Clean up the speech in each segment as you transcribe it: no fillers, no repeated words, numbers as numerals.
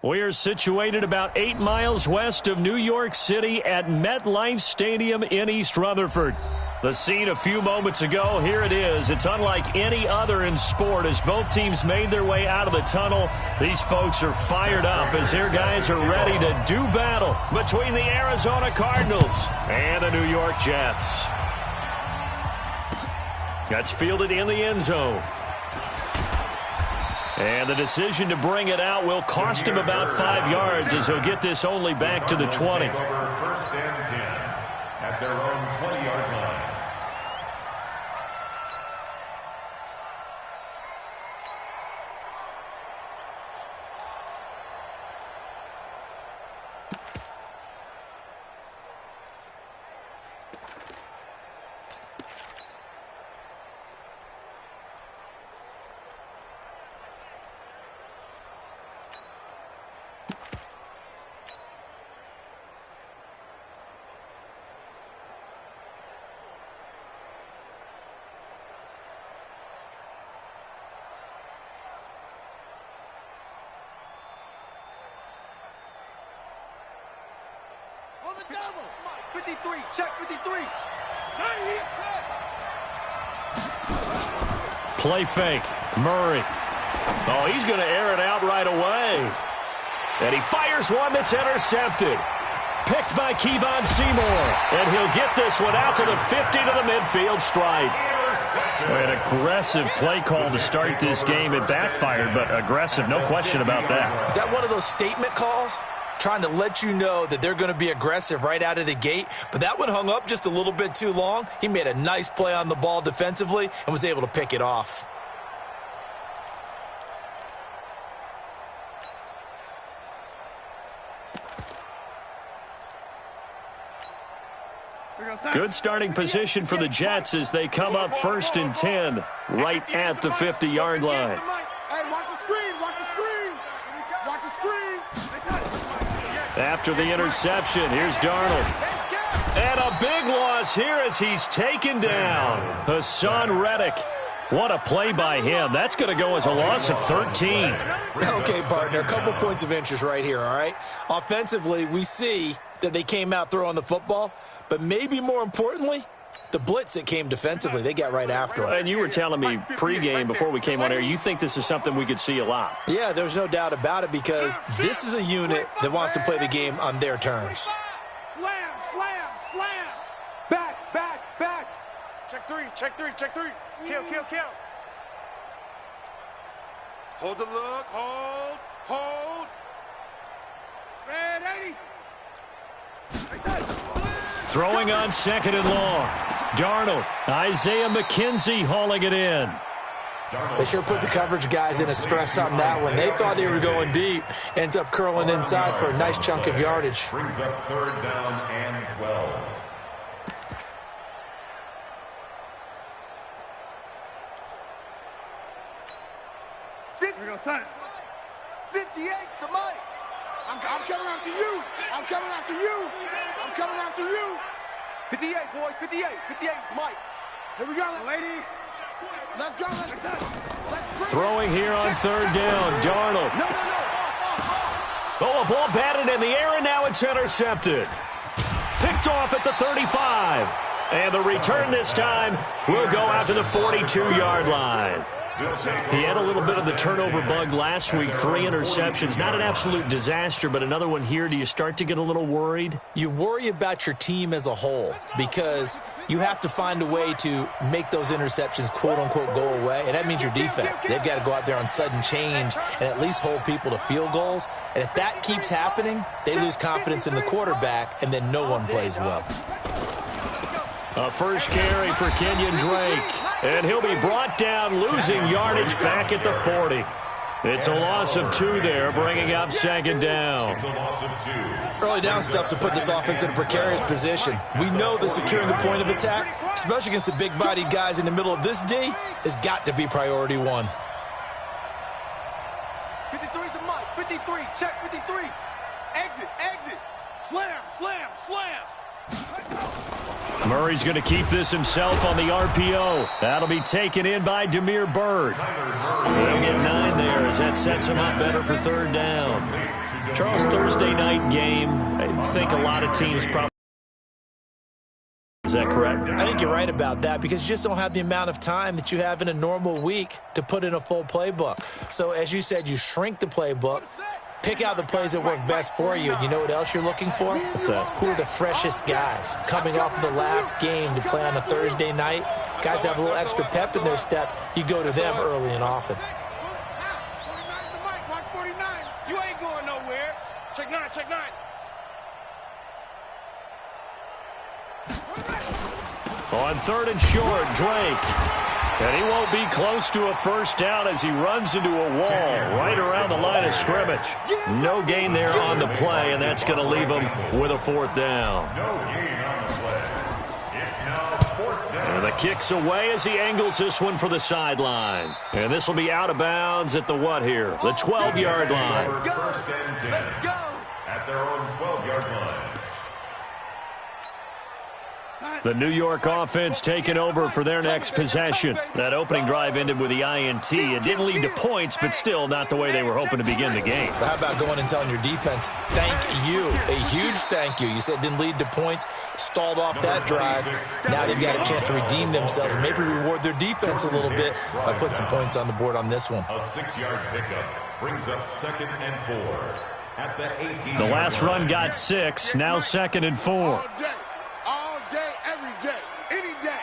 We are situated about 8 miles west of New York City at MetLife Stadium in East Rutherford. The scene a few moments ago, here it is. It's unlike any other in sport as both teams made their way out of the tunnel. These folks are fired up as their guys are ready to do battle between the Arizona Cardinals and the New York Jets. That's fielded in the end zone. And the decision to bring it out will cost him about 5 yards as he'll get this only back to the 20. First and 10 at their own 20-yard line. On the double. 53. Check 53. Play fake. Murray. Oh, he's going to air it out right away. And he fires one that's intercepted. Picked by Kevon Seymour. And he'll get this one out to the 50 to the midfield stripe. An aggressive play call to start this game. It backfired, but aggressive, no question about that. Is that one of those statement calls? Trying to let you know that they're going to be aggressive right out of the gate. But that one hung up just a little bit too long. He made a nice play on the ball defensively and was able to pick it off. Good starting position for the Jets as they come up 1st and 10 right at the 50-yard line. Hey, watch the screen. Watch the screen. Watch the screen. After the interception, here's Darnold. And a big loss here as he's taken down. Hassan Reddick. What a play by him. That's going to go as a loss of 13. Okay, partner, a couple points of interest right here, all right? Offensively, we see that they came out throwing the football, but maybe more importantly, the blitz that came defensively, they got right after him. And you were telling me pregame before we came on air, you think this is something we could see a lot. Yeah, there's no doubt about it because this is a unit that wants to play the game on their terms. Slam, slam, slam. Back, back, back. Check three, check three, check three. Kill, kill, kill. Hold the look, hold, hold. Red 80. Throwing on 2nd and long. Darnold, Isaiah McKenzie hauling it in. They sure put the coverage guys in a stress on that one. They thought they were going deep. Ends up curling inside for a nice chunk of yardage. Brings up 3rd down and 12. Here we go, son. 58 to Mike. I'm coming after you. I'm coming after you. I'm coming after you. 58, boys. 58. 58 to Mike. Here we go. Lady. Let's go. Let's bring Throwing here on 3rd down. Darnold. No. Oh, a ball batted in the air, and now it's intercepted. Picked off at the 35. And the return this time will go out to the 42-yard line. He had a little bit of the turnover bug last week, 3 interceptions. Not an absolute disaster, but another one here. Do you start to get a little worried? You worry about your team as a whole because you have to find a way to make those interceptions, quote-unquote, go away, and that means your defense. They've got to go out there on sudden change and at least hold people to field goals. And if that keeps happening, they lose confidence in the quarterback, and then no one plays well. A first carry for Kenyon Drake. And he'll be brought down, losing yardage back at the 40. It's a loss of 2 there, bringing up 2nd down. It's a loss of 2. Early down stuff to put this offense in a precarious position. We know that securing the point of attack, especially against the big-bodied guys in the middle of this D, has got to be priority 1. 53's the Mike. 53. Check 53. Exit. Slam, slam, slam. Murray's going to keep this himself on the RPO. That'll be taken in by Damiere Byrd. He'll get 9 there as that sets him up better for 3rd down. Charles, Thursday night game, I think a lot of teams probably. Is that correct? I think you're right about that because you just don't have the amount of time that you have in a normal week to put in a full playbook. So, as you said, you shrink the playbook, pick out the plays that work best for you. And you know what else you're looking for? What's that? Who are the freshest guys? Coming off of the last game to play on a Thursday night, guys have a little extra pep in their step. You go to them early and often. You ain't going nowhere. Check nine, check nine. On 3rd and short, Drake. And he won't be close to a first down as he runs into a wall right around the line of scrimmage. No gain there on the play, and that's going to leave him with a 4th down. No gain on the play. It's now 4th down. And the kick's away as he angles this one for the sideline. And this will be out of bounds at the what here? The 12-yard line. First and 10 at their own 12-yard line. The New York offense taking over for their next possession. That opening drive ended with the INT. It didn't lead to points, but still not the way they were hoping to begin the game. But how about going and telling your defense, thank you, a huge thank you. You said it didn't lead to points, stalled off that drive. Now they've got a chance to redeem themselves and maybe reward their defense a little bit by putting some points on the board on this one. A 6-yard pickup brings up 2nd and 4 at the 18. The last run got 6, now 2nd and 4. All day, every day, any day.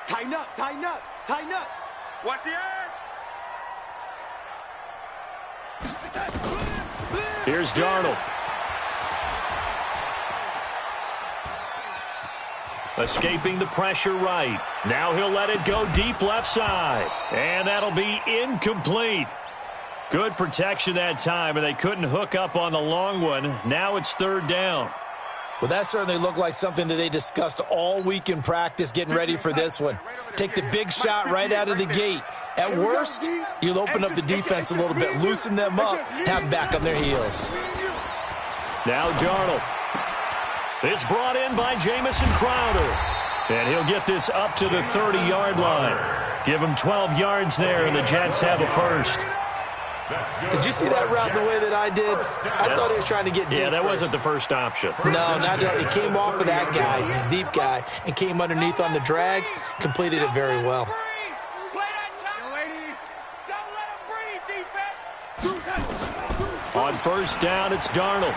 Tighten up, tighten up, tighten up. Watch the edge. Here's Darnold. Escaping the pressure right. Now he'll let it go deep left side. And that'll be incomplete. Good protection that time, and they couldn't hook up on the long one. Now it's 3rd down. Well, that certainly looked like something that they discussed all week in practice getting ready for this one. Take the big shot right out of the gate. At worst, you'll open up the defense a little bit, loosen them up, have them back on their heels. Now Darnold. It's brought in by Jamison Crowder. And he'll get this up to the 30-yard line. Give him 12 yards there, and the Jets have a first. Did you see that route the way that I did? I thought he was trying to get deep. Yeah, that first. wasn't the first option. No, not at all. It came off of that guy, the deep guy, and came underneath on the drag, completed it very well. On 1st down, it's Darnold.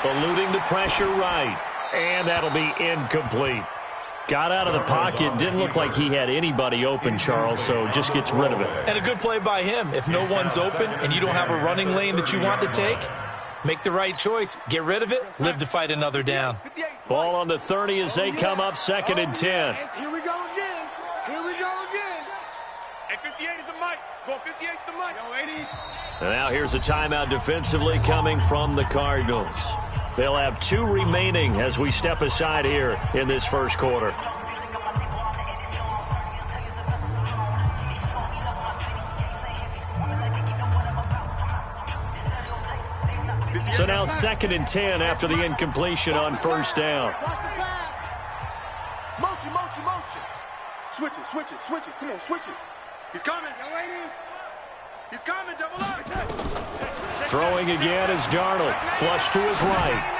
Eluding the pressure right. And that'll be incomplete. Got out of the pocket. Didn't look like he had anybody open, Charles, so just gets rid of it. And a good play by him. If no one's open and you don't have a running lane that you want to take, make the right choice. Get rid of it. Live to fight another down. Ball on the 30 as they come up 2nd and 10. Here we go again. Here we go again. And 58 is the mic. Go 58 is the mic. Yo, 80. And now here's a timeout defensively coming from the Cardinals. They'll have 2 remaining as we step aside here in this first quarter. So now 2nd and 10 after the incompletion on 1st down. Watch the pass. Motion, motion, motion. Switch it, switch it, switch it. Come on, switch it. He's coming. Young lady. He's coming. Double up. Throwing again is Darnold. Flush to his right.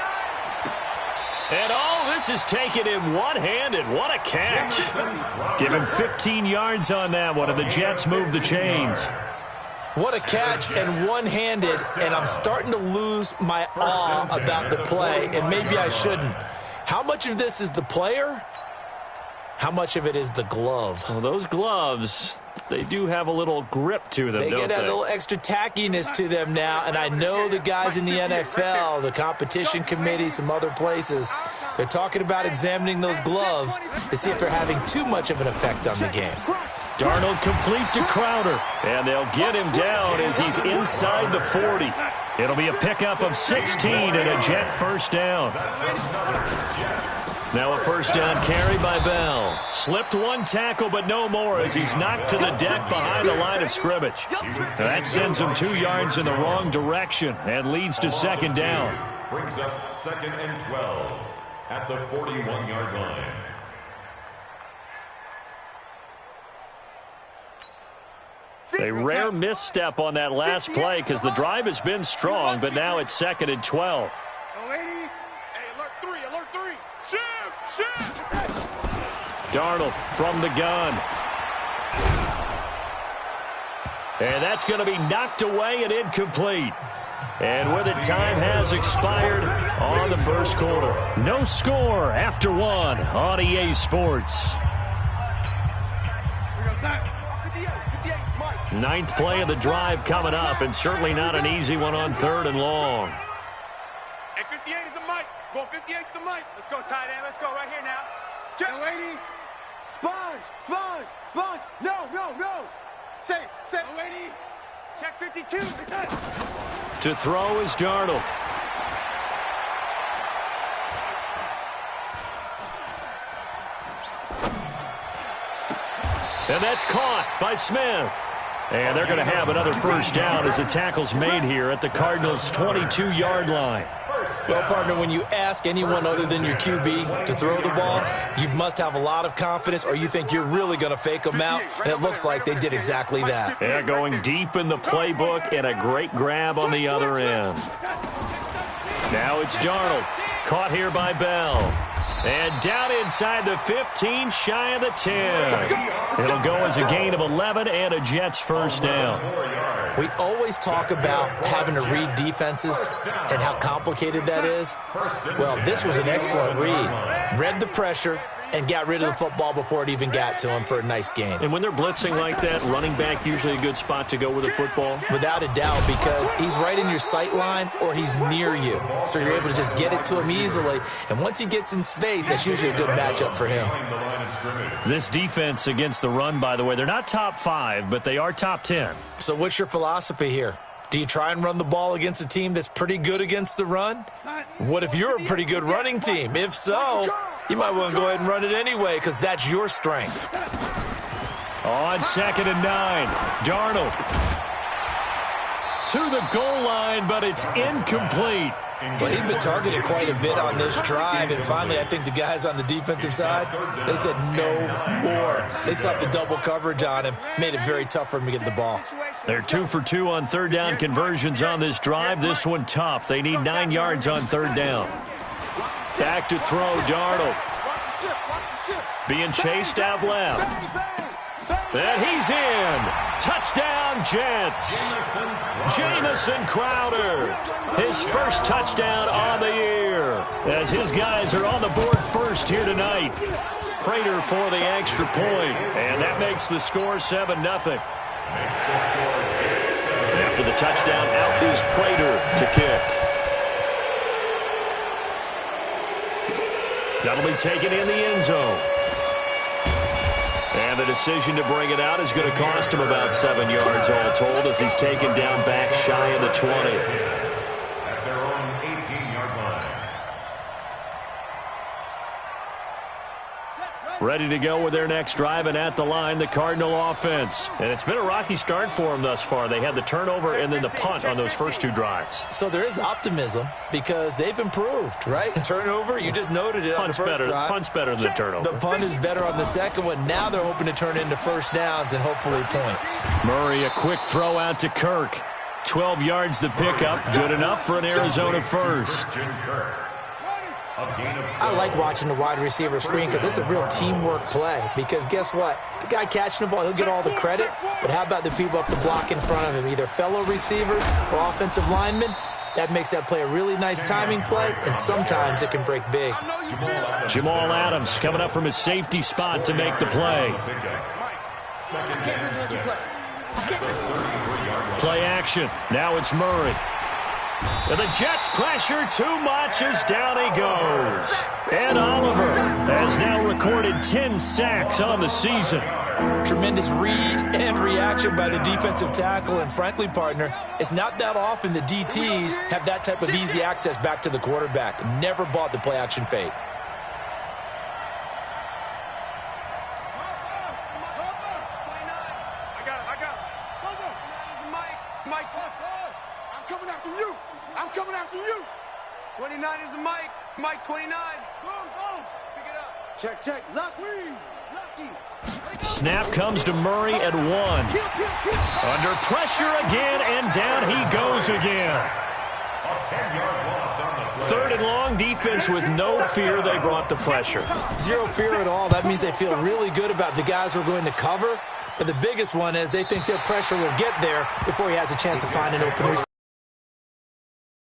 And this is taken in one-handed. What a catch. Give him 15 yards on that one, and the Jets move the chains. What a catch and one-handed, and I'm starting to lose my awe about the play, and maybe I shouldn't. How much of this is the player? How much of it is the glove? Well, those gloves, they do have a little grip to them, They don't get that little extra tackiness to them now, and I know the guys in the NFL, the competition committee, some other places, they're talking about examining those gloves to see if they're having too much of an effect on the game. Darnold complete to Crowder, and they'll get him down as he's inside the 40. It'll be a pickup of 16 and a Jet first down. Now a first down carry by Bell. Slipped one tackle, but no more as he's knocked to the deck behind the line of scrimmage. That sends him 2 yards in the wrong direction and leads to 2nd down. Brings up 2nd and 12 at the 41-yard line. A rare misstep on that last play because the drive has been strong, but now it's 2nd and 12. Hey, alert three. Shoot. Darnold from the gun. And that's going to be knocked away and incomplete. And with it, time has expired on the first quarter. No score after one on EA Sports. Ninth play of the drive coming up, and certainly not an easy one on 3rd and long. Hey, 58 is the mic. Go 58 to the mic. Let's go, tight end. Let's go right here now. Check. Lady. Sponge. No. Say. Lady. Check 52. To throw is Darnold. And that's caught by Smith. And they're going to have another first down as the tackle's made here at the Cardinals' 22-yard line. Well, partner, when you ask anyone other than your QB to throw the ball, you must have a lot of confidence or you think you're really going to fake them out, and it looks like they did exactly that. Yeah, going deep in the playbook and a great grab on the other end. Now it's Darnold, caught here by Bell. And down inside the 15, shy of the 10. It'll go as a gain of 11 and a Jets first down. We always talk about having to read defenses and how complicated that is. Well, this was an excellent read. Read the pressure and got rid of the football before it even got to him for a nice gain. And when they're blitzing like that, running back usually a good spot to go with the football? Without a doubt, because he's right in your sight line or he's near you. So you're able to just get it to him easily. And once he gets in space, that's usually a good matchup for him. This defense against the run, by the way, they're not top 5, but they are top 10. So what's your philosophy here? Do you try and run the ball against a team that's pretty good against the run? What if you're a pretty good running team? If so, you might want to go ahead and run it anyway because that's your strength. On 2nd and 9, Darnold to the goal line, but it's incomplete. Well, he'd been targeted quite a bit on this drive, and finally I think the guys on the defensive side, they said no more. They slapped the double coverage on him, made it very tough for him to get the ball. They're 2 for 2 on 3rd down conversions on this drive. This one tough. They need 9 yards on 3rd down. Back to throw, Darnold. Being chased out left. And he's in. Touchdown, Jets. Jamison Crowder. His first touchdown on the year. As his guys are on the board first here tonight. Prater for the extra point. And that makes the score 7-0. After the touchdown, out is Prater to kick. That'll be taken in the end zone. And the decision to bring it out is going to cost him about 7 yards all told as he's taken down back shy of the 20. At their own 18-yard line. Ready to go with their next drive, and at the line, the Cardinal offense. And it's been a rocky start for them thus far. They had the turnover and then the punt on those first 2 drives. So there is optimism because they've improved, right? Turnover, you just noted it on the first drive. Punt's better than the turnover. The punt is better on the second one. Now they're hoping to turn into first downs and hopefully points. Murray, a quick throw out to Kirk. 12 yards the pickup. Good enough for an Arizona first. I like watching the wide receiver screen because it's a real teamwork play. Because guess what? The guy catching the ball, he'll get all the credit. But how about the people up to block in front of him, either fellow receivers or offensive linemen? That makes that play a really nice timing play, and sometimes it can break big. Jamal Adams coming up from his safety spot to make the play. Play action. Now it's Murray. And the Jets pressure too much as down he goes. And Oliver has now recorded 10 sacks on the season. Tremendous read and reaction by the defensive tackle. And frankly, partner, it's not that often the DTs have that type of easy access back to the quarterback. Never bought the play action fake. I'm coming after you. 29 is the mic. Mike 29. Go. Pick it up. Check, check. Lucky. Snap comes to Murray at 1. Under pressure again, and down he goes again. A 10-yard loss on the play. 3rd and long, defense with no fear. They brought the pressure. Zero fear at all. That means they feel really good about the guys who are going to cover. But the biggest one is they think their pressure will get there before he has a chance to find an open receiver.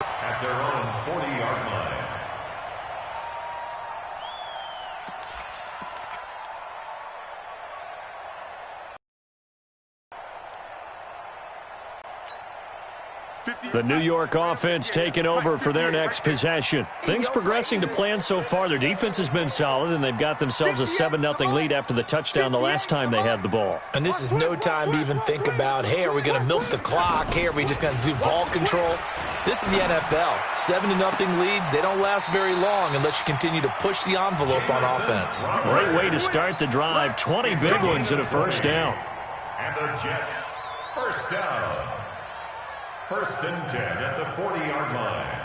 At their own 40-yard line. The New York offense taking over for their next possession. Things progressing to plan so far. Their defense has been solid, and they've got themselves a 7-0 lead after the touchdown the last time they had the ball. And this is no time to even think about, hey, are we going to milk the clock? Hey, are we just going to do ball control? This is the NFL. 7-0 leads, they don't last very long unless you continue to push the envelope on offense. Great way to start the drive. 20 big ones and a first down. And the Jets, first down. 1st and 10 at the 40-yard line.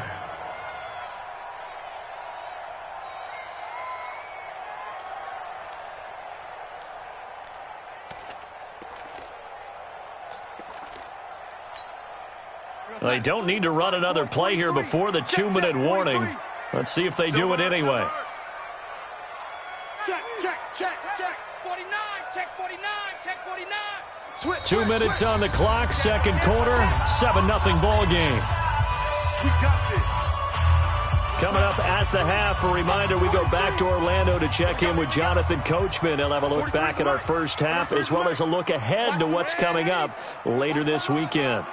They don't need to run another play here before the 2-minute warning. Let's see if they do it anyway. Check, check, check, check. 49, check 49, check 49. 2 minutes on the clock, 2nd quarter, 7-0 ball game. We got this. Coming up at the half, a reminder, we go back to Orlando to check in with Jonathan Coachman. He'll have a look back at our first half as well as a look ahead to what's coming up later this weekend.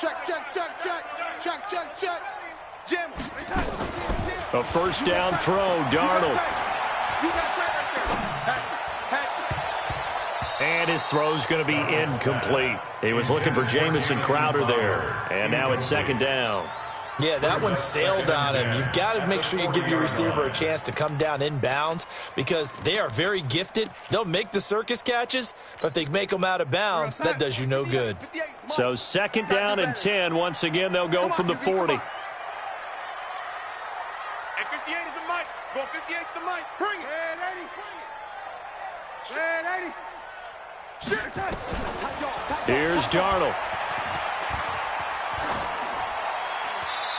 Check, check, check, check. Check, check, check. Jim. A first down throw, Darnold. You got check right there. And his throw's going to be incomplete. He was looking for Jamison Crowder there. And now it's 2nd down. Yeah, that one sailed on him. You've got to make sure you give your receiver a chance to come down inbounds because they are very gifted. They'll make the circus catches, but if they make them out of bounds, that does you no good. So 2nd down and 10. Once again, they'll go from the 40. And 58 is the mic. Go 58's the mic. Bring it. Red 80. Red 80. Here's Darnold.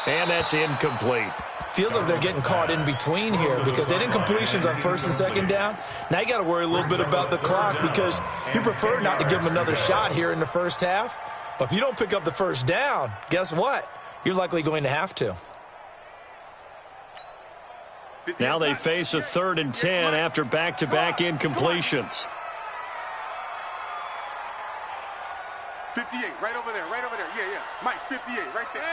And that's incomplete. Feels like they're getting caught in between here because they didn't completions on 1st and 2nd down. Now you got to worry a little bit about the clock because you prefer not to give them another shot here in the first half. But if you don't pick up the first down, guess what? You're likely going to have to. Now they face a 3rd and 10 after back-to-back incompletions. 58, right over there, right over there. Yeah. Mike, 58, right there.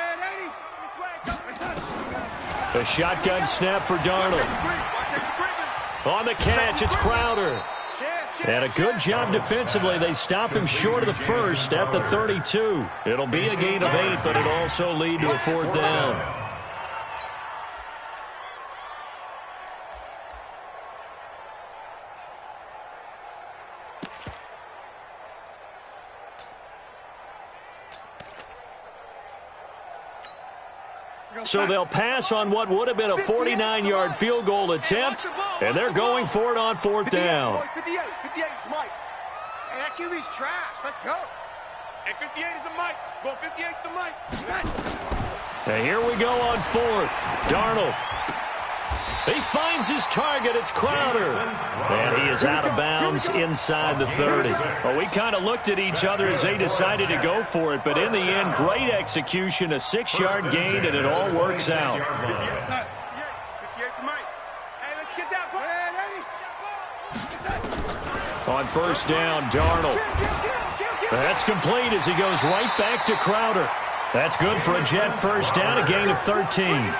A shotgun snap for Darnold. On the catch, it's Crowder. And a good job defensively. They stop him short of the first at the 32. It'll be a gain of 8, but it'll also lead to a 4th down. So they'll pass on what would have been a 49-yard field goal attempt, and they're going for it on 4th down. 58 is Mike. Hey, that QB's trash. Let's go. And 58 is the Mike. Go 58's the Mike. And here we go on 4th. Darnold. He finds his target. It's Crowder. And he is out of bounds inside the 30. Well, we kind of looked at each other as they decided to go for it. But in the end, great execution, a 6-yard gain, and it all works out. 58's the Mike. Hey, let's get that ball. On 1st down, Darnold. That's complete as he goes right back to Crowder. That's good for a Jet first down, a gain of 13.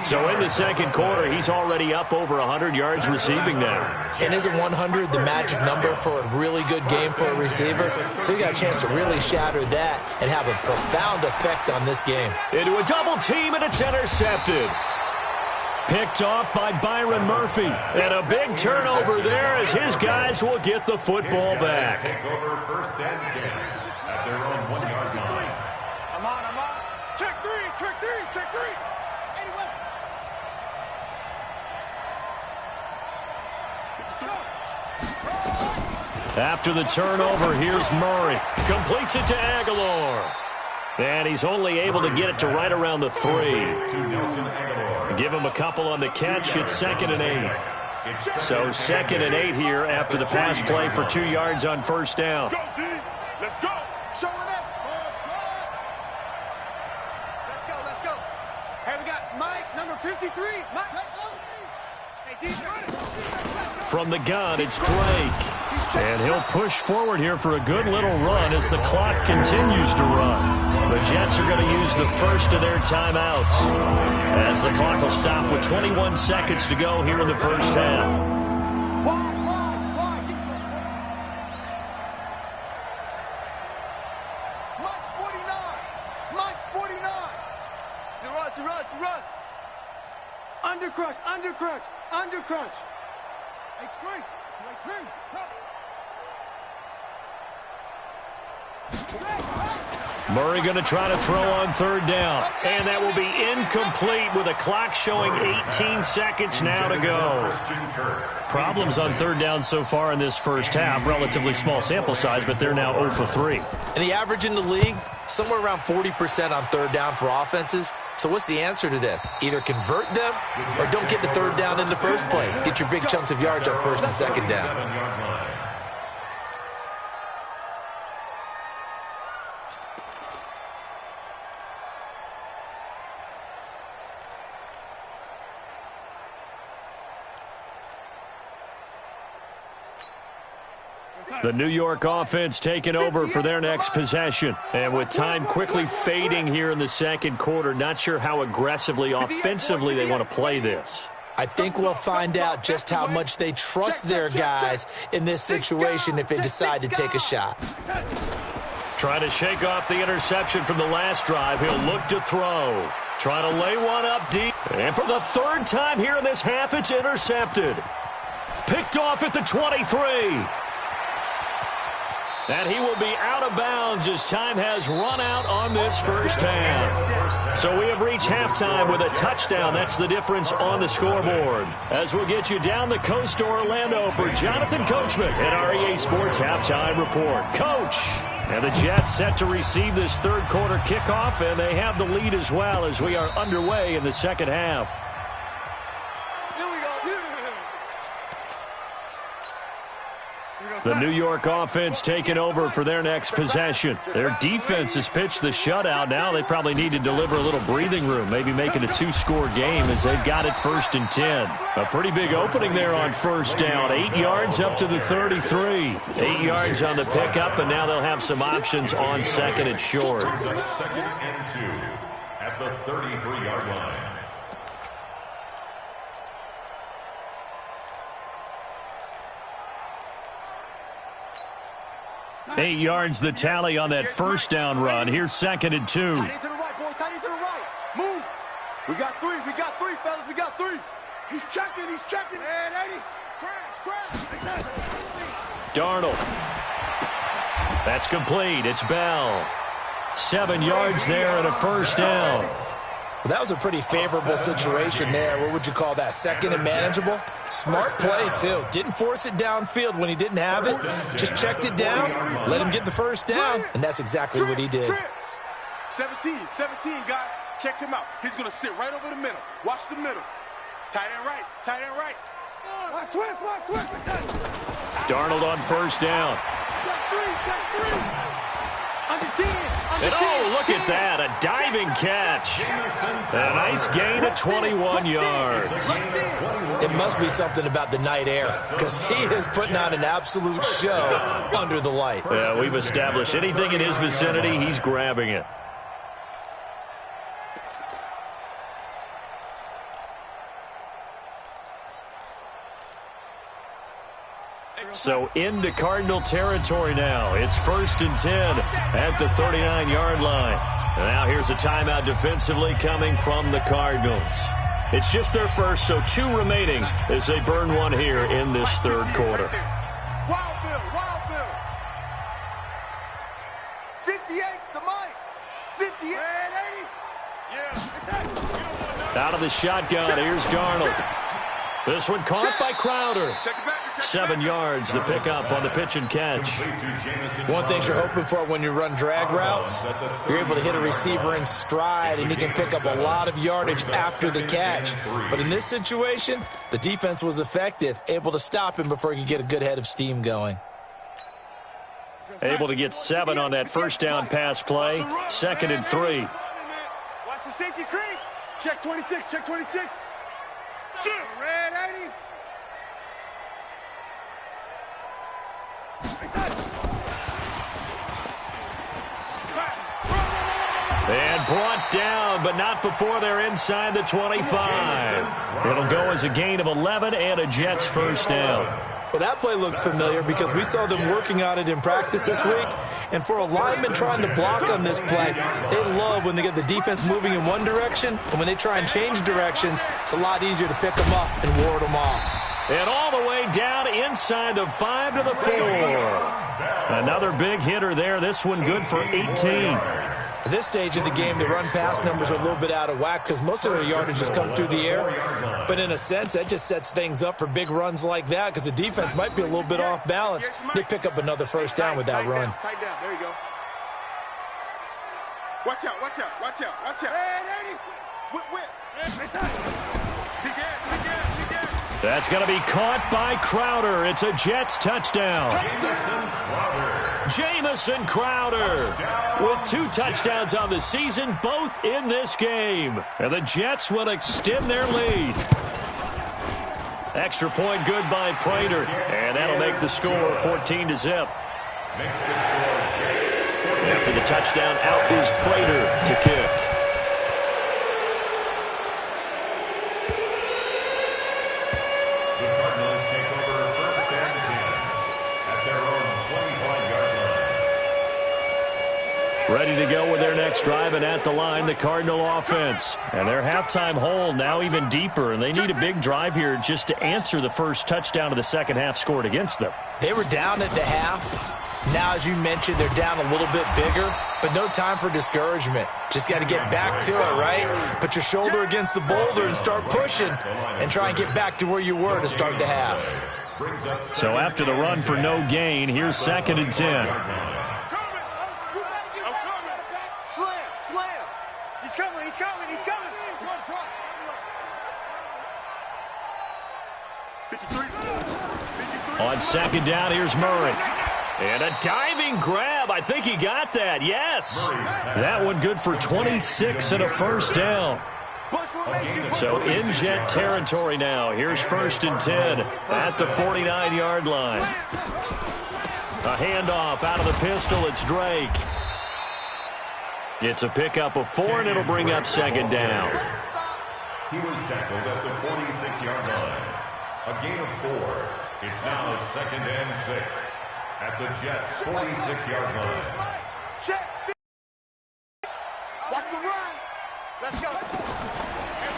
So in the 2nd quarter, he's already up over 100 yards receiving now. And isn't 100 the magic number for a really good game for a receiver? So he got a chance to really shatter that and have a profound effect on this game. Into a double team, and it's intercepted. Picked off by Byron Murphy. And a big turnover there as his guys will get the football back. Take over 1st and 10 at their own 1-yard line. I'm on. Check three. After the turnover, here's Murray. Completes it to Aguilar. And he's only able to get it to right around the 3. Give him a couple on the catch. It's 2nd and 8. So 2nd and 8 here after the pass play for 2 yards on first down. Let's go, D. Let's go. Showing us. Let's go. Hey, we got Mike, number 53. Mike, hey, D, from the gun, it's Drake. And he'll push forward here for a good little run as the clock continues to run. The Jets are going to use the first of their timeouts as the clock will stop with 21 seconds to go here in the first half. Mike's 49. Mike's 49. You run. Undercrunch. Explain. Murray going to try to throw on third down. And that will be incomplete with a clock showing 18 seconds now to go. Problems on third down so far in this first half. Relatively small sample size, but they're now 0 for 3. And the average in the league, somewhere around 40% on third down for offenses. So what's the answer to this? Either convert them or don't get the third down in the first place. Get your big chunks of yards on first and second down. The New York offense taking over for their next possession. And with time quickly fading here in the second quarter, not sure how aggressively, offensively they want to play this. I think we'll find out just how much they trust their guys in this situation if they decide to take a shot. Trying to shake off the interception from the last drive. He'll look to throw. Trying to lay one up deep. And for the third time here in this half, it's intercepted. Picked off at the 23. And he will be out of bounds as time has run out on this first half. So we have reached halftime with a touchdown. That's the difference on the scoreboard. As we'll get you down the coast to Orlando for Jonathan Coachman at our EA Sports Halftime Report. Coach! And the Jets set to receive this third quarter kickoff, and they have the lead as well as we are underway in the second half. The New York offense taking over for their next possession. Their defense has pitched the shutout. Now they probably need to deliver a little breathing room, maybe make it a 2-score game as they've got it 1st and 10. A pretty big opening there on first down. 8 yards up to the 33. 8 yards on the pickup, and now they'll have some options on 2nd and short. 2nd and 2 at the 33-yard line. 8 yards the tally on that first down run. Here's 2nd and 2. Tight end to the right, boy. Tight end to the right. Move. We got three, fellas. We got 3. He's checking. And 80. Crash. Darnold. That's complete. It's Bell. 7 yards there and a first down. Well, that was a pretty favorable situation there. What would you call that? 2nd and manageable? Smart play, too. Didn't force it downfield when he didn't have it. Just checked it down, let him get the first down, and that's exactly what he did. 17, guys. Check him out. He's going to sit right over the middle. Watch the middle. Tight end right. Watch switch. Darnold on first down. Check 3. Under 10. And oh, look at that, a diving catch. A nice gain of 21 yards. It must be something about the night air, because he is putting on an absolute show under the light. Yeah, we've established anything in his vicinity, he's grabbing it. So into Cardinal territory now. It's 1st and 10 at the 39-yard line. And now here's a timeout defensively coming from the Cardinals. It's just their first, so 2 remaining as they burn one here in this third quarter. Wild Bill. 58's the Mike. 58. Yeah. Out of the shotgun, here's Darnold. This one caught by Crowder. Check it back. 7 yards, the pickup on the pitch and catch. One thing you're hoping for when you run drag routes, you're able to hit a receiver in stride, and he can pick up a lot of yardage after the catch. But in this situation, the defense was effective, able to stop him before he could get a good head of steam going. Able to get 7 on that first down pass play. 2nd and 3. Watch the safety creep. Check 26, check 26. Shoot. Red 80. And brought down, but not before they're inside the 25. It'll go as a gain of 11 and a Jets first down. Well, that play looks familiar because we saw them working on it in practice this week. And for a lineman trying to block on this play, they love when they get the defense moving in one direction. And when they try and change directions, it's a lot easier to pick them up and ward them off. And all the way down inside the 5 to the 4. Another big hitter there. This one good for 18. At this stage of the game, the run-pass numbers are a little bit out of whack because most of their yardage has come through the air. But in a sense, that just sets things up for big runs like that because the defense might be a little bit off balance. They pick up another first down with that run. Tight down. There you go. Watch out, watch out, watch out, watch out. Whip. That's going to be caught by Crowder. It's a Jets touchdown. Jamison Crowder with 2 touchdowns on the season, both in this game. And the Jets will extend their lead. Extra point good by Prater. And that'll make the score 14-0. After the touchdown, out is Prater to kick. Ready to go with their next drive, and at the line, the Cardinal offense. And their halftime hole now even deeper, and they need a big drive here just to answer the first touchdown of the second half scored against them. They were down at the half. Now, as you mentioned, they're down a little bit bigger, but no time for discouragement. Just got to get back to it, right? Put your shoulder against the boulder and start pushing and try and get back to where you were to start the half. So after the run for no gain, here's 2nd and 10. On 2nd down, here's Murray. And a diving grab. I think he got that. Yes. That one good for 26 and a first down. So in Jet territory now. Here's 1st and 10 at the 49-yard line. A handoff out of the pistol. It's Drake. It's a pickup of 4, and it'll bring up 2nd down. He was tackled at the 46-yard line. A gain of 4. It's now 2nd and 6 at the Jets' 46-yard line. Watch the run. Let's go.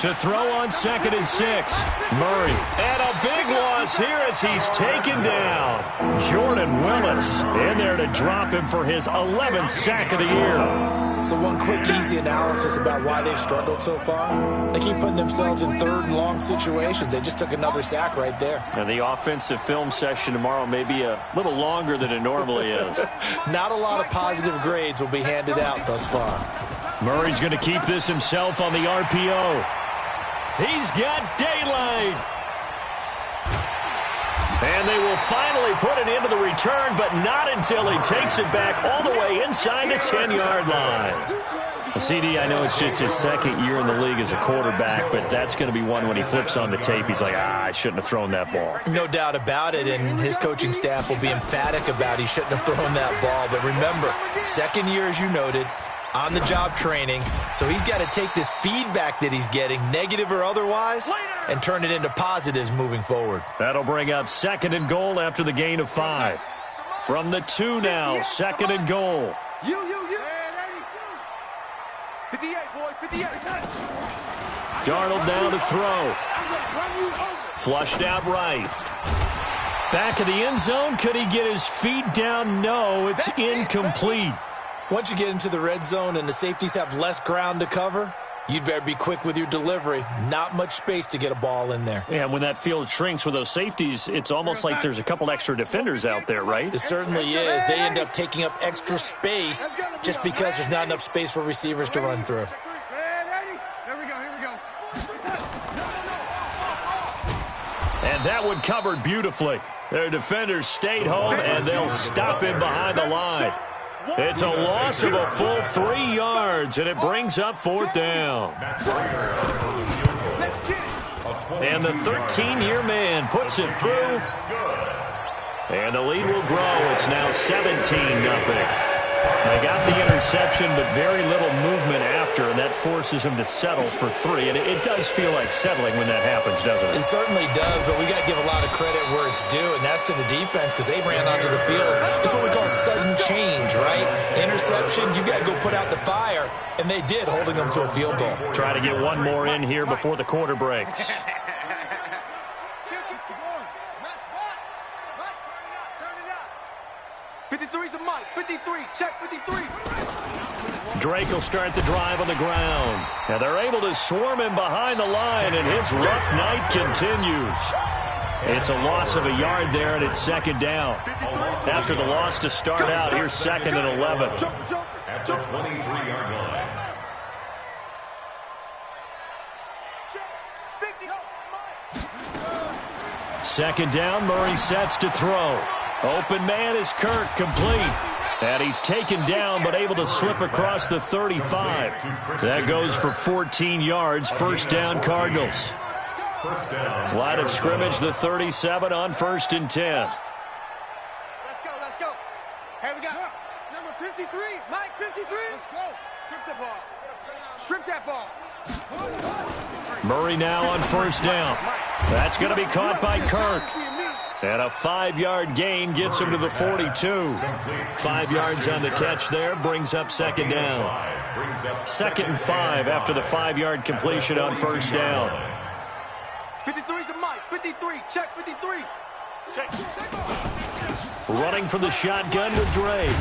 To throw on 2nd and 6. Murray. And a big loss here as he's taken down. Jordan Willis in there to drop him for his 11th sack of the year. So one quick, easy analysis about why they've struggled so far. They keep putting themselves in 3rd and long situations. They just took another sack right there. And the offensive film session tomorrow may be a little longer than it normally is. Not a lot of positive grades will be handed out thus far. Murray's going to keep this himself on the RPO. He's got daylight. And they will finally put it into the return, but not until he takes it back all the way inside the 10-yard line. CD, I know it's just his 2nd year in the league as a quarterback, but that's going to be one when he flips on the tape. He's like, I shouldn't have thrown that ball. No doubt about it, and his coaching staff will be emphatic about he shouldn't have thrown that ball. But remember, 2nd year, as you noted, on-the-job training, so he's got to take this feedback that he's getting, negative or otherwise, and turn it into positives moving forward. That'll bring up 2nd and goal after the gain of 5. From the 2 now, 2nd and goal. You. 58, boys, 58. Darnold down to throw. Flushed out right. Back of the end zone. Could he get his feet down? No, it's incomplete. Once you get into the red zone and the safeties have less ground to cover, you'd better be quick with your delivery. Not much space to get a ball in there. Yeah, when that field shrinks with those safeties, it's almost like there's a couple extra defenders out there, right? It certainly is. They end up taking up extra space just because there's not enough space for receivers to run through. And that one covered beautifully. Their defenders stayed home, and they'll stop him behind the line. It's a loss of a full 3 yards, and it brings up 4th down. And the 13-year man puts it through. And the lead will grow. It's now 17-0. They got the interception, but very little movement after, and that forces him to settle for 3. And it does feel like settling when that happens, doesn't it? It certainly does, but we got to give a lot of credit where it's due, and that's to the defense because they ran onto the field. It's what we call sudden change, right? Interception, you got to go put out the fire, and they did, holding them to a field goal. Try to get one more in here before the quarter breaks. 53's the mic. 53. Check 53. Drake will start the drive on the ground. Now they're able to swarm him behind the line, and his rough night continues. It's a loss of a yard there, and it's 2nd down. After the loss to start out, here's 2nd and 11. At the 23-yard line. Second down, Murray sets to throw. Open man is Kirk, complete. And he's taken down but able to slip across the 35. That goes for 14 yards, 1st down Cardinals. Line of scrimmage, the 37 on 1st and 10. Let's go, let's go. Here we go. Number 53, Mike 53. Let's go. Strip the ball. Strip that ball. Murray now on 1st down. That's going to be caught by Kirk. And a 5-yard gain gets him to the 42. 5 yards on the catch there, brings up 2nd down. 2nd and 5 after the 5-yard completion on 1st down. 53's the mic. 53. Check 53. Check. Running from the shotgun with Drake.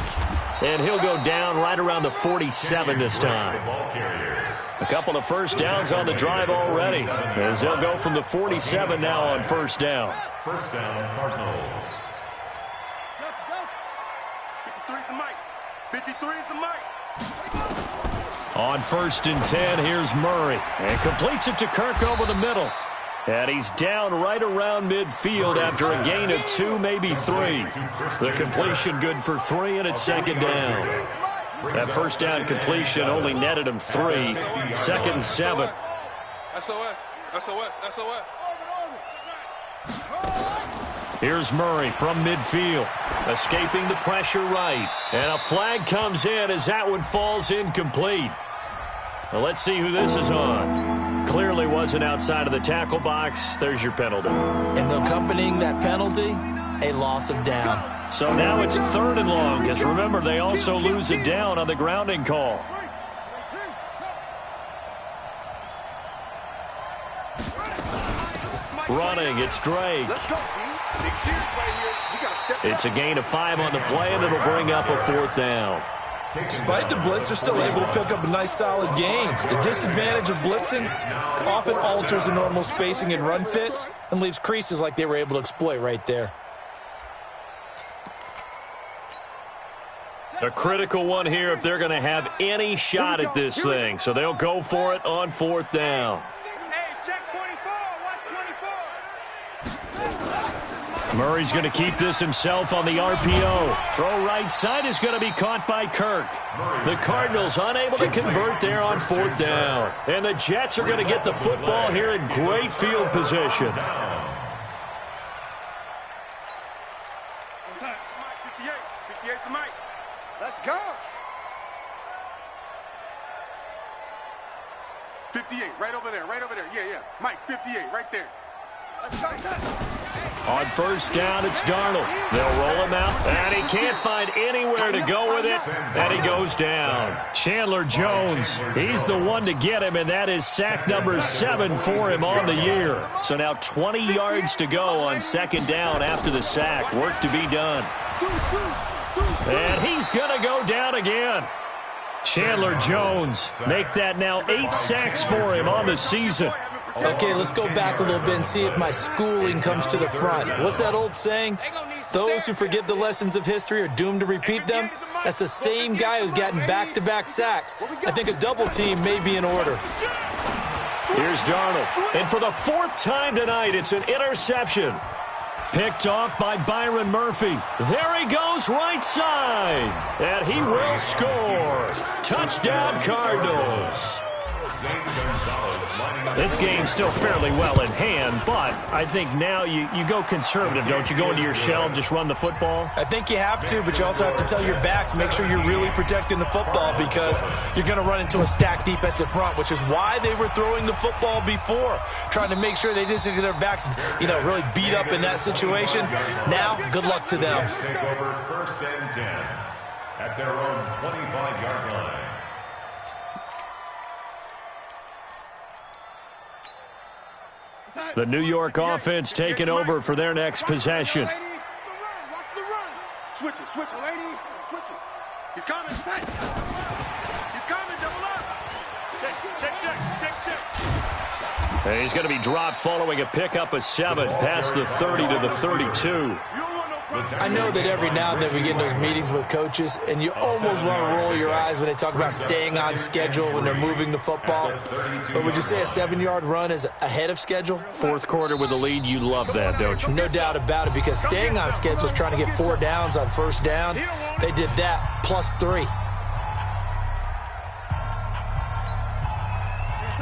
And he'll go down right around the 47 this time. A couple of 1st downs on the drive already, as they'll go from the 47 now on 1st down. 1st down, Cardinals. 53's the mic. 53's the mic. On 1st and 10, here's Murray. And completes it to Kirk over the middle. And he's down right around midfield after a gain of 2, maybe 3. The completion good for 3, and it's 2nd down. That 1st down completion only netted him 3. 2nd and 7. SOS. SOS. SOS. Here's Murray from midfield, escaping the pressure right. And a flag comes in as that one falls incomplete. Now let's see who this is on. Clearly wasn't outside of the tackle box. There's your penalty. And accompanying that penalty, a loss of down. So now it's 3rd and long, because remember, they also lose a down on the grounding call. Running, it's Drake. It's a gain of 5 on the play, and it'll bring up a 4th down. Despite the blitz, they're still able to pick up a nice, solid gain. The disadvantage of blitzing often alters the normal spacing and run fits and leaves creases like they were able to exploit right there. A critical one here if they're going to have any shot at this thing. So they'll go for it on 4th down. Hey, check 24. Watch 24. Murray's going to keep this himself on the RPO. Throw right side is going to be caught by Kirk. The Cardinals unable to convert there on 4th down. And the Jets are going to get the football here in great field position. 58's the mic. Let's go. 58, right over there, right over there. Yeah. Mike, 58, right there. Let's go. On 1st down, it's Darnold. They'll roll him out, and he can't find anywhere to go with it, and he goes down. Chandler Jones, he's the one to get him, and that is sack number 7 for him on the year. So now 20 yards to go on 2nd down after the sack. Work to be done. And he's going to go down again. Chandler Jones, make that now 8 sacks for him on the season. Okay, let's go back a little bit and see if my schooling comes to the front. What's that old saying? Those who forget the lessons of history are doomed to repeat them. That's the same guy who's gotten back-to-back sacks. I think a double team may be in order. Here's Darnold. And for the 4th time tonight, it's an interception. Picked off by Byron Murphy. There he goes right side. And he will score. Touchdown, Cardinals. This game's still fairly well in hand, but I think now you go conservative, don't you? Go into your shell and just run the football? I think you have to, but you also have to tell your backs, make sure you're really protecting the football because you're going to run into a stacked defensive front, which is why they were throwing the football before, trying to make sure they just get their backs, really beat up in that situation. Now, good luck to them. Take over 1st and 10 at their own 25-yard line. The New York offense taking over for their next possession. Watch the run. Switch it, lady. Switch it. He's coming. Tight. He's coming. Double up. Check. And he's going to be dropped following a pickup of 7 past the 30 to the 32. I know that every now and then we get in those meetings with coaches, and you almost want to roll your eyes when they talk about staying on schedule when they're moving the football. But would you say a 7-yard run is ahead of schedule? 4th quarter with the lead, you love that, don't you? No doubt about it, because staying on schedule is trying to get 4 downs on 1st down. They did that plus 3.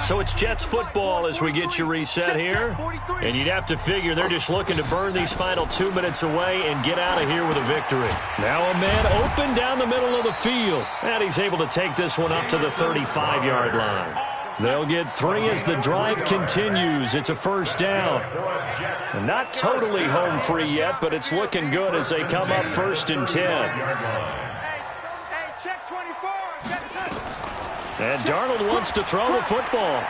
So it's Jets football as we get you reset here. And you'd have to figure they're just looking to burn these final 2 minutes away and get out of here with a victory. Now a man open down the middle of the field. And he's able to take this one up to the 35-yard line. They'll get 3 as the drive continues. It's a 1st down. And not totally home free yet, but it's looking good as they come up 1st and 10. Check 24. And Darnold wants to throw the football.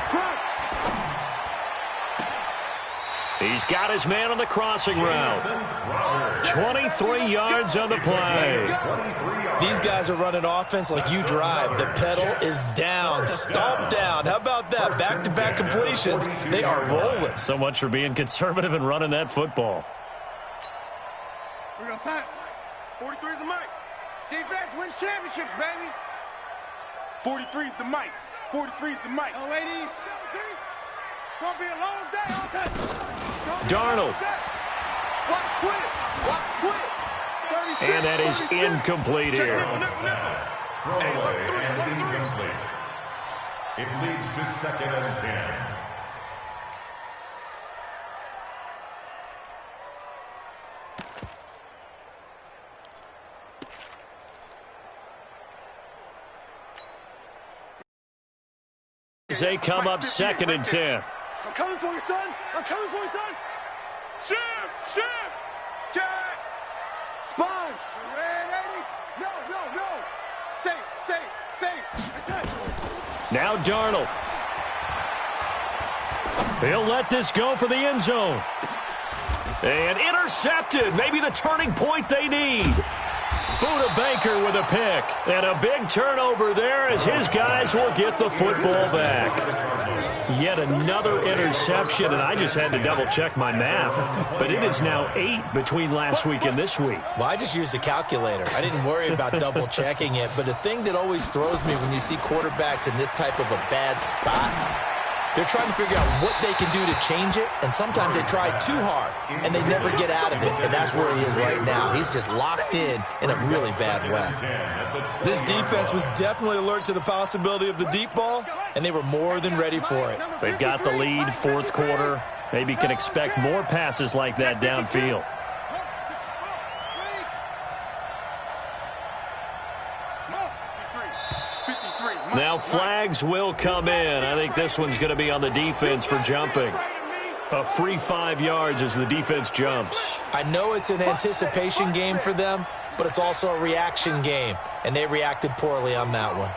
He's got his man on the crossing route. 23 yards on the play. These guys are running offense like you drive. The pedal is down, stomp down. How about that? Back-to-back completions. They are rolling. So much for being conservative and running that football. We're going to sign. 43 is the mic. Defense wins championships, baby. 43 is the mic. 43 is the mic. Oh, lady. It's going to be a long day. Darnold. Watch twist. Watch twist. And that is incomplete here. Throwaway and incomplete. It leads to 2nd and 10. They come up 2nd and 10. I'm coming for you, son. I'm coming for you, son. Shift. Jack. Sponge. Ready? No. Safe. Now Darnold. He'll let this go for the end zone. And intercepted. Maybe the turning point they need. Buda Baker with a pick. And a big turnover there as his guys will get the football back. Yet another interception, and I just had to double-check my math. But it is now 8 between last week and this week. Well, I just used a calculator. I didn't worry about double-checking it. But the thing that always throws me when you see quarterbacks in this type of a bad spot, they're trying to figure out what they can do to change it, and sometimes they try too hard, and they never get out of it, and that's where he is right now. He's just locked in a really bad way. This defense was definitely alert to the possibility of the deep ball, and they were more than ready for it. They've got the lead, 4th quarter. Maybe can expect more passes like that downfield. Now flags will come in. I think this one's going to be on the defense for jumping. A free 5 yards as the defense jumps. I know it's an anticipation game for them, but it's also a reaction game, and they reacted poorly on that one.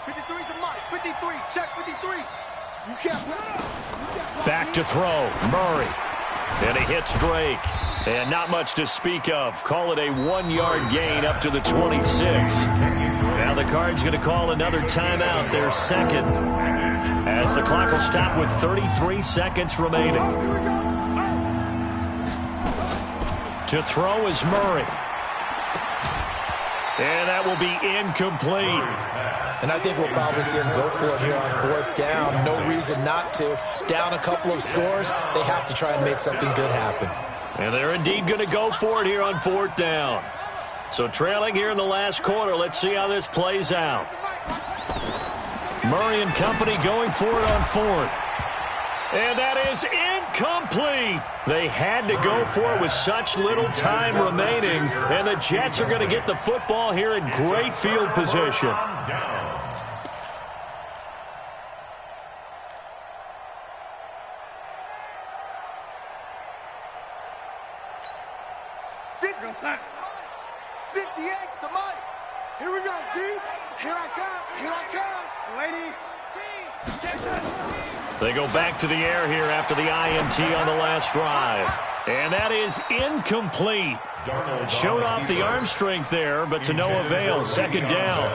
53 is the mic. 53. Check 53. You can't. Back to throw. Murray. And he hits Drake. And not much to speak of. Call it a 1-yard gain up to the 26. Now the Cards going to call another timeout, their second, as the clock will stop with 33 seconds remaining. To throw is Murray. And that will be incomplete. And I think we'll probably see him go for it here on fourth down. No reason not to. Down a couple of scores, they have to try and make something good happen. And they're indeed going to go for it here on fourth down. So trailing here in the last quarter, let's see how this plays out. Murray and company going for it on fourth. And that is incomplete. They had to go for it with such little time remaining. And the Jets are going to get the football here in great field position. Here we go, D. Here I come. Here I come. Lady. They go back to the air here after the INT on the last drive. And that is incomplete. Showed off the arm strength there, but to no avail. Second down.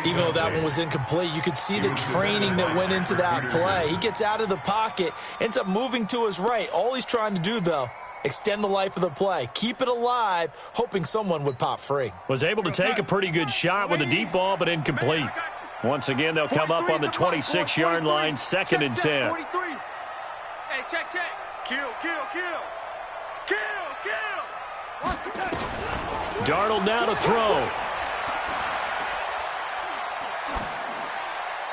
Even though that one was incomplete, you could see the training that went into that play. He gets out of the pocket, ends up moving to his right. All he's trying to do, though, extend the life of the play. Keep it alive, hoping someone would pop free. Was able to take a pretty good shot with a deep ball, but incomplete. Once again, they'll come up on the 26-yard line, 2nd and 10. 43. Hey, check. Kill. Darnold now to throw.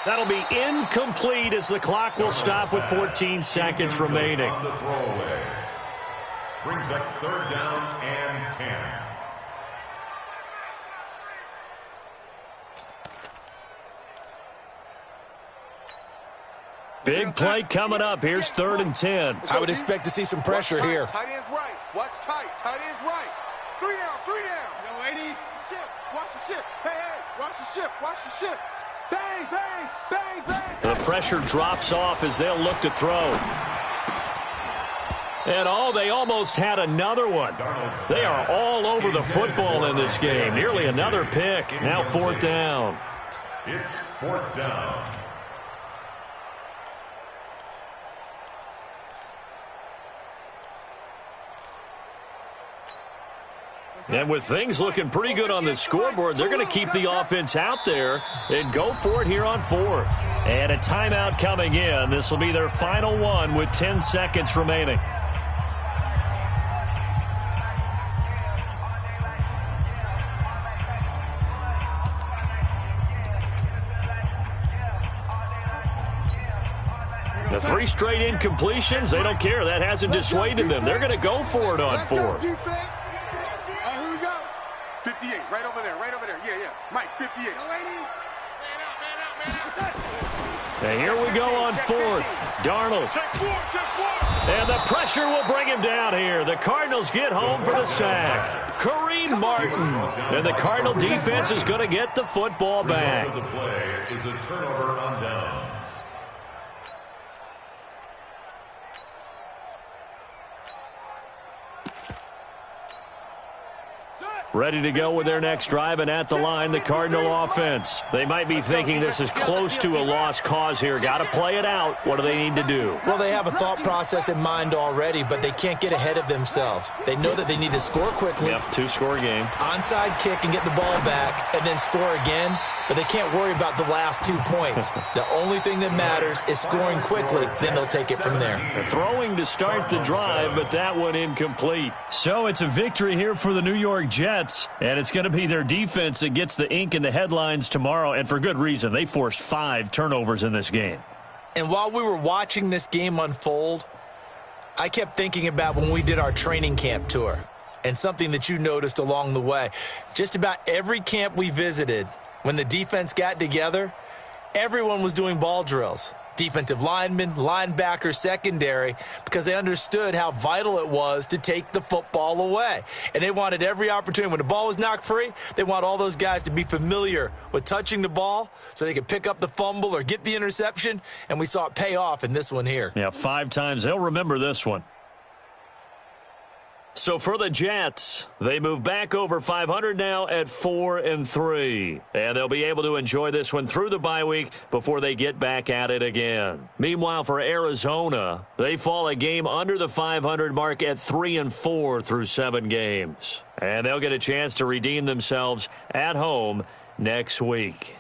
That'll be incomplete as the clock will stop with 14 seconds remaining. Brings up 3rd down and 10. Big play coming up. Here's 3rd and 10. I would expect to see some pressure here. Tight end's right. Watch tight. Tight end's right. 3 down. Yo, lady. Ship. Watch the ship. Hey. Watch the ship. Bang. The pressure drops off as they'll look to throw. And they almost had another one. They are all over the football in this game. Nearly another pick. Now 4th down. It's 4th down. And with things looking pretty good on the scoreboard, they're going to keep the offense out there and go for it here on 4th. And a timeout coming in. This will be their final one with 10 seconds remaining. The 3 straight incompletions, they don't care. That hasn't dissuaded them. They're going to go for it on 4th. Here we go. 58, right over there. Yeah. Mike, 58. Man out. And here we go on 4th. Darnold. Check 4. And the pressure will bring him down here. The Cardinals get home for the sack. Kareem Martin. And the Cardinal defense is going to get the football back. The play is a turnover on downs. Ready to go with their next drive, and at the line, the Cardinal offense. They might be thinking this is close to a lost cause here. Got to play it out. What do they need to do? Well, they have a thought process in mind already, but they can't get ahead of themselves. They know that they need to score quickly. Yep, 2-score game. Onside kick and get the ball back, and then score again. But they can't worry about the last 2 points. The only thing that matters is scoring quickly. Then they'll take it from there. Throwing to start the drive, but that one incomplete. So it's a victory here for the New York Jets, and it's going to be their defense that gets the ink in the headlines tomorrow, and for good reason. They forced 5 turnovers in this game. And while we were watching this game unfold, I kept thinking about when we did our training camp tour and something that you noticed along the way. Just about every camp we visited, when the defense got together, everyone was doing ball drills. Defensive linemen, linebackers, secondary, because they understood how vital it was to take the football away. And they wanted every opportunity. When the ball was knocked free, they want all those guys to be familiar with touching the ball so they could pick up the fumble or get the interception. And we saw it pay off in this one here. Yeah, 5 times. They'll remember this one. So for the Jets, they move back over 500 now at 4-3. And they'll be able to enjoy this one through the bye week before they get back at it again. Meanwhile, for Arizona, they fall a game under the 500 mark at 3-4 through 7 games. And they'll get a chance to redeem themselves at home next week.